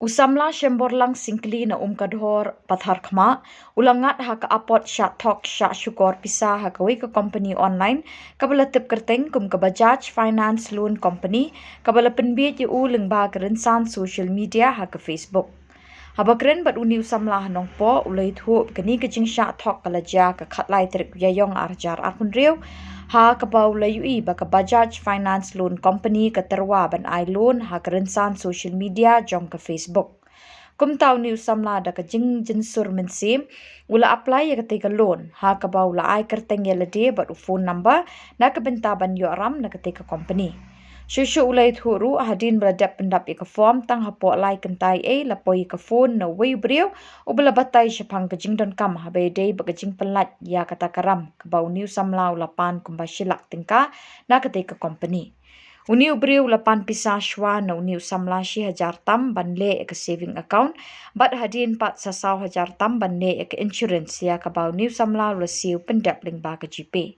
Usamla shemborlang singkli na kadhor pathar khma ulangat ha ka apot sha thok sha shukor pisa ha ka ka company online kabala tip kerteng kum ka Bajaj Finance Loan Company kabala penbiet yu uling ba kerensan social media ha ka Facebook. Habakren bat uni usamla nong po ulai thu kani ka jing sha thok kala ja ka khatlai trik yayong arjar arpun riu ha ka bau layui ba ka Bajaj Finance Loan Company ka terwa ban ai loan ha kerensan social media jong ka Facebook. Kum tau ni usamla da ka jing jinsur mensim ula apply ya ka loan ha ka bau la ai kerteng ya lade bat phone number na ka benta ban yo aram na ka company. Shushu ulai thuru hadin beradap pendap ika form tang hapo lai kentai lapoi ka phone na wei brio ubala batai shapang ka jingdon kam habe dei ba ka jing pelat ya kata karam ka bau new samlau lapan kumba shilak tingka na ka company. Uni ubriu lapan pisa shwa na uni usamla shi hajar tam banle ek saving account bat hadin pat sasau hajar tam banle ek insurance ya ka bau new samla la siu pendap ling ba ka GP.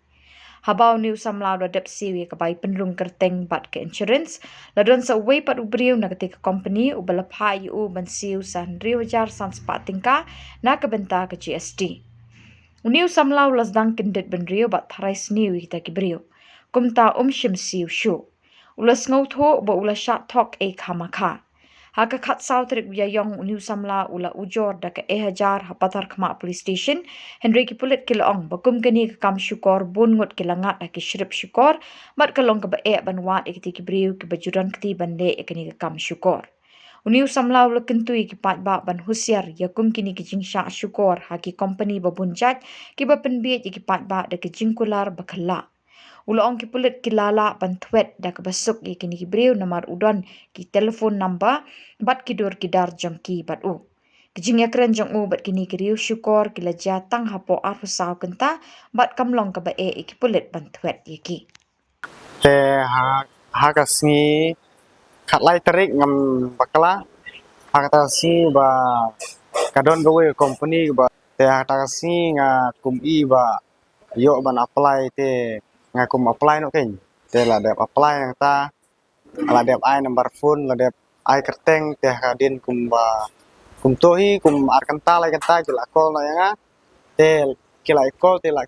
Habau new samla la dep siu ya ka bai penrung kerteng bat ke insurance la don sa wei pat ubriu na ka company ubala pha yu ban siu san riu hajar san spa tingka na ka benta ka GST. Uni usamla las dang kindet ben riu bat tharai sniu kita ki brio. Kumta shim siu shu. Ulas ngau tho ba ula shat thok khamakha. Haka khat sau trik ya yong uni samla ula ujor da ka hajar hapatar khama police station Henry ki pulit ki laong bakum kani ka kam shukor bun ngot ki langat da ki shrip shukor mat ka long ka ba ban wat ikti ki briu ki bajuran kti ban le ikani ka kam shukor. Uni samla ula kentui ki pat ba ban husiar ya kum kini ki jingsha shukor ha ki company ba bunjat ki ba penbiet ki pat ba da ki jingkular bakhala. Ula ong ki pulit ki lala bantuet da ka basuk ki kini ki briu namar udon ki telefon number bat ki dur ki dar jong ki bat u. Kijing yakren jong u bat kini ki riu syukor ki la jatang hapo arfu saw kenta bat kamlong ka ba ki pulit bantuet ki. Te ha ka si khatlai tarik ngam bakala ha ka si ba kadon gawe company ba te ha ta si nga kum I ba yo ban apply te nga kum apply no ken te la dep apply yang ta la dep ai number phone la dep ai kerteng te ha din kum ba kum tohi kum ar kenta la kenta kila call na yang te kila call te la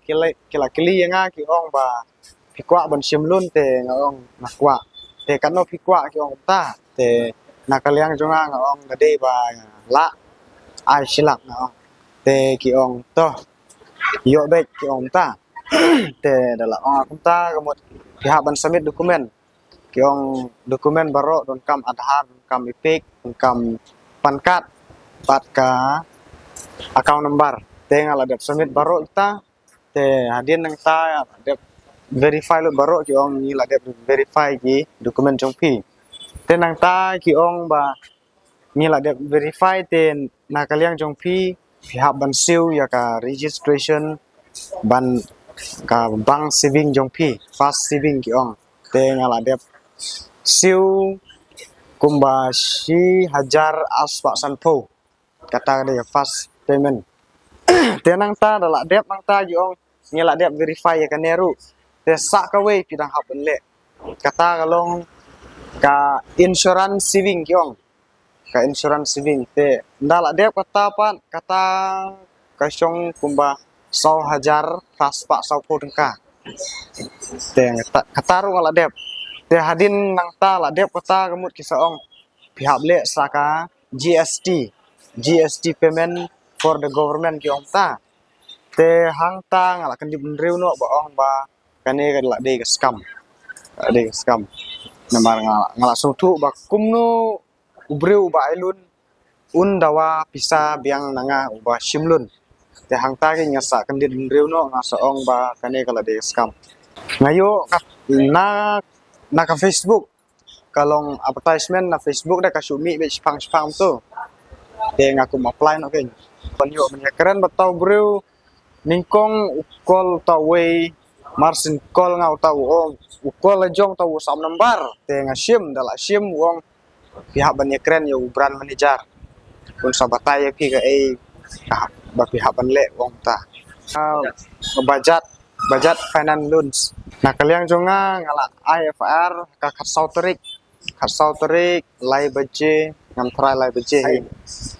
kila kili yang ki ong ba pikwa ban simlun te ngong nakwa te kano pikwa ki ong ta te nakaliang jonga ngong gade ba la ai silak ngong te ki ong to yo bek ki ong ta te dala ong ta gamot pihak ban submit dokumen ki ong dokumen baro don kam Aadhaar don kam ipik don kam pan card pat ka account number te ngala dep submit baro ta te hadin nang ta dep verify lo baro ki ong ni la dep verify ki dokumen jong pi te nang ta ki ong ba ni la dep verify te nakaliang jong pi pihak ban siu ya ka registration ban ka bank saving jong pi fast saving ki ong te ngala dep siu kumba si hajar aspa sanpo kata de fast payment te nang ta dala dep nang ta ki ong ni la dep verify ya ka neru te sak ka we pidang hapen le kata kalong ka insurance saving ki ong ka insurance saving te ndala dep kata pan kata kasyong kumba 100,000 paspa 10 ka te kata ru ngala dep te hadin nang ta la dep kata gamut kisaong pihak le saka GST payment for the government ki ong ta te hang ta ngala kan dibunriu no ba ong ba kane ka la de scam namar ngala sutu ba kumno ubriu ba ailun dawa pisa biang nanga uba simlun te hang ta ki ngasa kan dibunriu no ngasa ong ba kane ka la de scam ngayo na ka Facebook kalong advertisement na Facebook da kasumi be spam tu te ngaku apply no ken panyo menya keren batau briu ningkong ukol tawe marsin kol ngau tau ong ukol lejong tau sam number te ngasim dala sim wong pihak ban keren yo brand manager pun sabatai pi ka ba pihak ban le wong ta Bajaj Finance Loans nakaliang jonga ngala IFR ka khat sau terik lai baje ngam try lai beje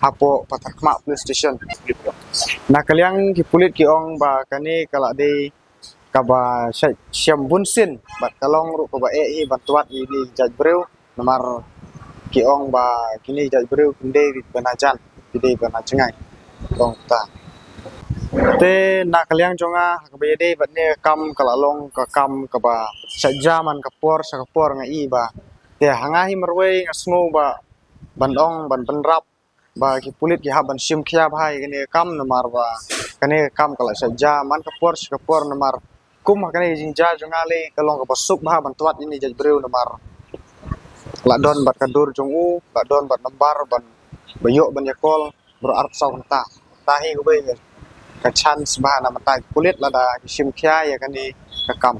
hapo pathar khma police station na kaliang ki pulit ki ong ba kani kala de kaba syam bunsin bat kalong ru ko ba hi bantuat ini jaj breu nomor ki ong ba kini jaj breu kunde banajan ide banajangai tong ta te na kaliang jonga hakbe de bat ne kam kala long ka kam ka ba sajaman kapor sakapor ngai ba te hanga hi merwe ngasngu ba bandong ban penrap ba ki pulit ki haban sim khia bhai kene kam nomor ba kene kam kala sajaman kapor sakapor nomor kum kene jinja jonga le kalong ka basuk bha bantuat ini jaj breu nomor la don bat kadur jongu la don bat nambar ban bayok ban yakol bro art saw ta tahi ko be ka chance ba na mata kulit la da sim khia ya kan ni ka kam